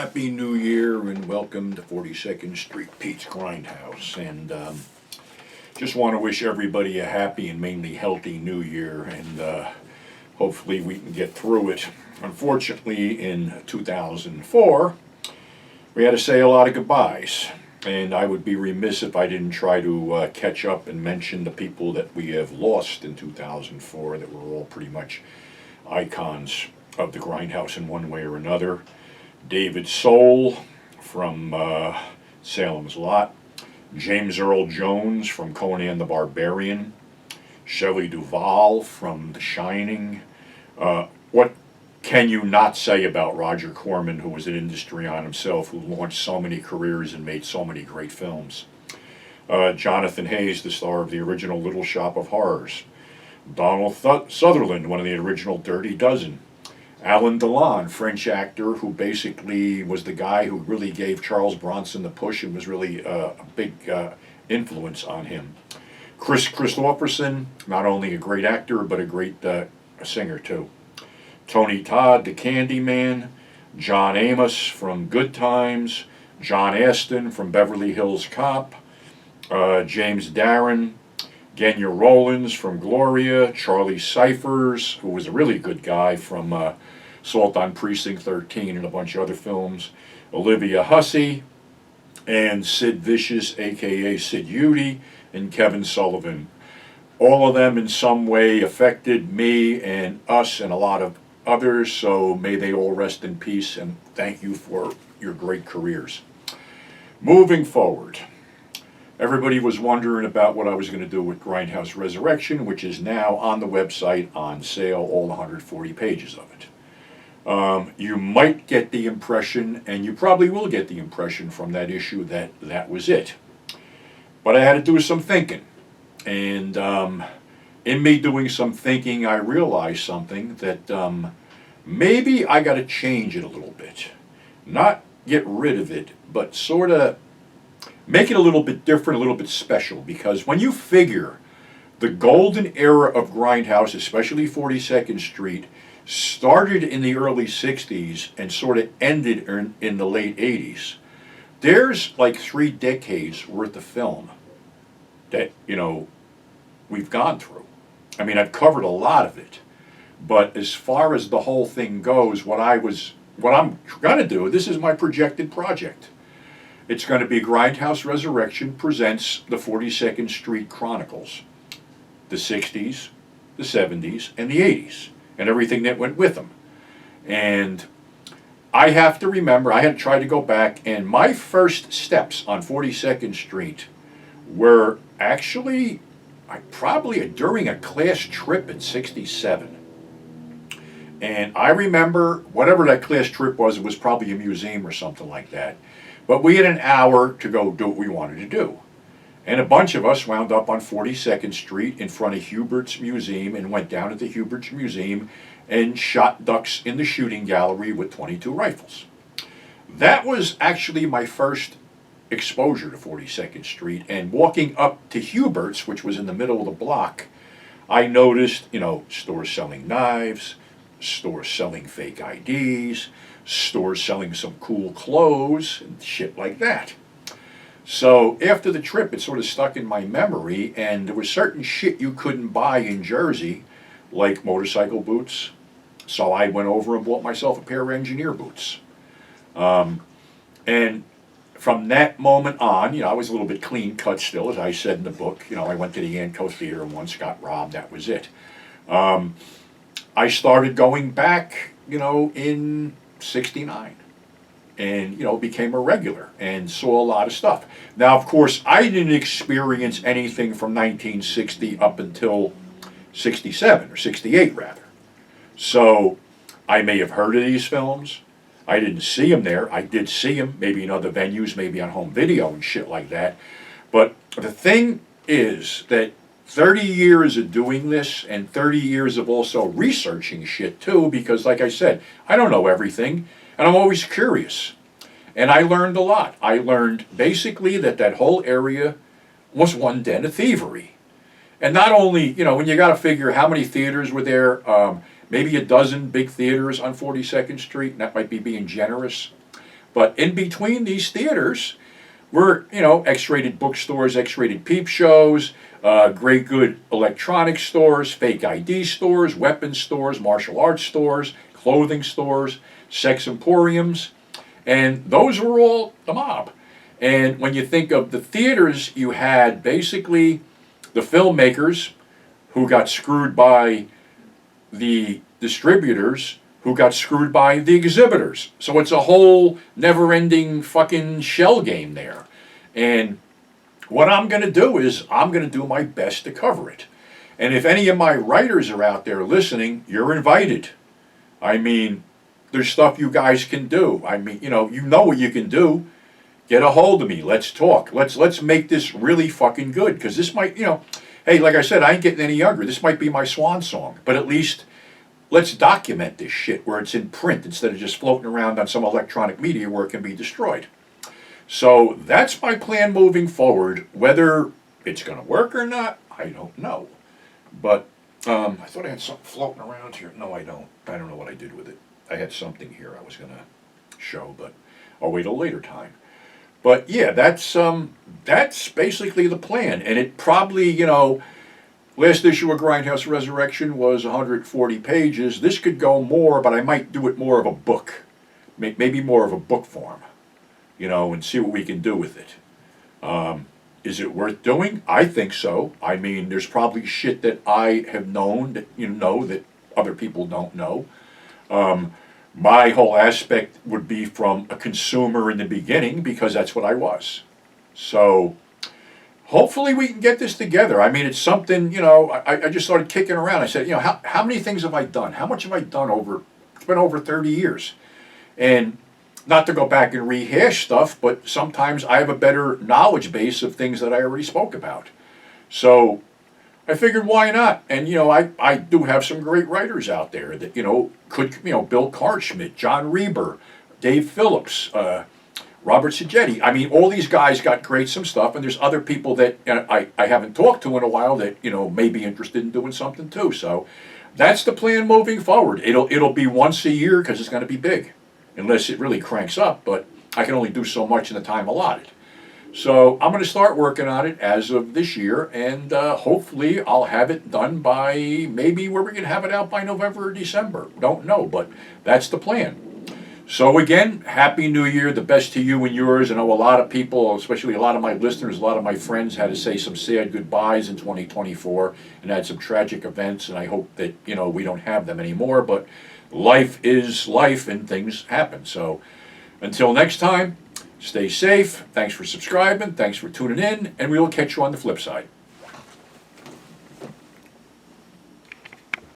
Happy New Year and welcome to 42nd Street Pete's Grindhouse. And just want to wish everybody a happy and mainly healthy New Year, and hopefully we can get through it. Unfortunately, in 2004, we had to say a lot of goodbyes. And I would be remiss if I didn't try to catch up and mention the people that we have lost in 2004 that were all pretty much icons of the Grindhouse in one way or another. David Soul from Salem's Lot, James Earl Jones from Conan the Barbarian, Shelley Duvall from The Shining. What can you not say about Roger Corman, who was an industry on himself, who launched so many careers and made so many great films? Jonathan Hayes, the star of the original Little Shop of Horrors. Donald Sutherland, one of the original Dirty Dozen. Alain Delon, French actor who basically was the guy who really gave Charles Bronson the push and was really a big influence on him. Chris Christopherson, not only a great actor but a great singer too. Tony Todd, the Candyman. John Amos from Good Times. John Astin from Beverly Hills Cop. James Darren. Genya Rowlands from Gloria. Charlie Cyphers, who was a really good guy from Assault on Precinct 13 and a bunch of other films. Olivia Hussey. And Sid Vicious, a.k.a. Sid Udy, and Kevin Sullivan. All of them in some way affected me and us and a lot of others, so may they all rest in peace, and thank you for your great careers. Moving forward, everybody was wondering about what I was going to do with Grindhouse Resurrection, which is now on the website on sale, all 140 pages of it. You might get the impression, and you probably will get the impression from that issue, that that was it. But I had to do some thinking. And in me doing some thinking, I realized something, that maybe I got to change it a little bit. Not get rid of it, but sort of make it a little bit different, a little bit special. Because when you figure the golden era of Grindhouse, especially 42nd Street, started in the early 60s and sort of ended in the late 80s, there's like 3 decades worth of film that, we've gone through. I mean, I've covered a lot of it, but as far as the whole thing goes, what I'm going to do, this is my projected project. It's going to be Grindhouse Resurrection presents the 42nd Street Chronicles, the 60s, the 70s, and the 80s, and everything that went with them. And I have to remember, I had to try to go back, and my first steps on 42nd Street were actually probably during a class trip in '67. And I remember, whatever that class trip was, it was probably a museum or something like that. But we had an hour to go do what we wanted to do. And a bunch of us wound up on 42nd Street in front of Hubert's Museum and went down to the Hubert's Museum and shot ducks in the shooting gallery with .22 rifles. That was actually my first exposure to 42nd Street, and walking up to Hubert's, which was in the middle of the block, I noticed, stores selling knives, stores selling fake IDs, stores selling some cool clothes, and shit like that. So after the trip, it sort of stuck in my memory, and there was certain shit you couldn't buy in Jersey, like motorcycle boots. So I went over and bought myself a pair of engineer boots. And from that moment on, I was a little bit clean cut still, as I said in the book. I went to the Anco Theater once, got robbed, that was it. I started going back, in '69. And, became a regular and saw a lot of stuff. Now, of course, I didn't experience anything from 1960 up until 67, or 68 rather. So I may have heard of these films. I didn't see them there. I did see them maybe in other venues, maybe on home video and shit like that. But the thing is that 30 years of doing this and 30 years of also researching shit too, because like I said, I don't know everything, and I'm always curious. And I learned a lot. I learned basically that whole area was one den of thievery. And not only, when you got to figure how many theaters were there, maybe a dozen big theaters on 42nd Street, and that might be being generous. But in between these theaters were, X-rated bookstores, X-rated peep shows, great good electronics stores, fake ID stores, weapons stores, martial arts stores, clothing stores, sex emporiums, and those were all the mob. And when you think of the theaters, you had basically the filmmakers who got screwed by the distributors who got screwed by the exhibitors. So it's a whole never-ending fucking shell game there. And what I'm going to do is I'm going to do my best to cover it. And if any of my writers are out there listening, you're invited. I mean, there's stuff you guys can do. I mean, you know what you can do. Get a hold of me. Let's talk. Let's make this really fucking good, because this might, hey, like I said, I ain't getting any younger. This might be my swan song, but at least let's document this shit where it's in print instead of just floating around on some electronic media where it can be destroyed. So that's my plan moving forward. Whether it's going to work or not, I don't know. But I thought I had something floating around here. No, I don't. I don't know what I did with it. I had something here I was going to show, but I'll wait a later time. But yeah, that's basically the plan. And it probably, last issue of Grindhouse Resurrection was 140 pages. This could go more, but I might do it more of a book. Maybe more of a book form, and see what we can do with it. Is it worth doing? I think so. I mean, there's probably shit that I have known that that other people don't know. My whole aspect would be from a consumer in the beginning, because that's what I was. So hopefully we can get this together. I mean, it's something, I just started kicking around. I said, how many things have I done? How much have I done over, it's been over 30 years. And not to go back and rehash stuff, but sometimes I have a better knowledge base of things that I already spoke about. So I figured, why not? And, I do have some great writers out there that, could, Bill Karchmit, John Reber, Dave Phillips, Robert Sagetti. I mean, all these guys got some stuff, and there's other people that I haven't talked to in a while that, may be interested in doing something too. So that's the plan moving forward. It'll be once a year, because it's going to be big, unless it really cranks up, but I can only do so much in the time allotted. So I'm going to start working on it as of this year, and hopefully I'll have it done by maybe where we can have it out by November or December. Don't know, but that's the plan. So again, Happy New Year, the best to you and yours. I know a lot of people, especially a lot of my listeners, a lot of my friends had to say some sad goodbyes in 2024 and had some tragic events, and I hope that, we don't have them anymore, but life is life and things happen. So until next time, stay safe. Thanks for subscribing. Thanks for tuning in. And we will catch you on the flip side.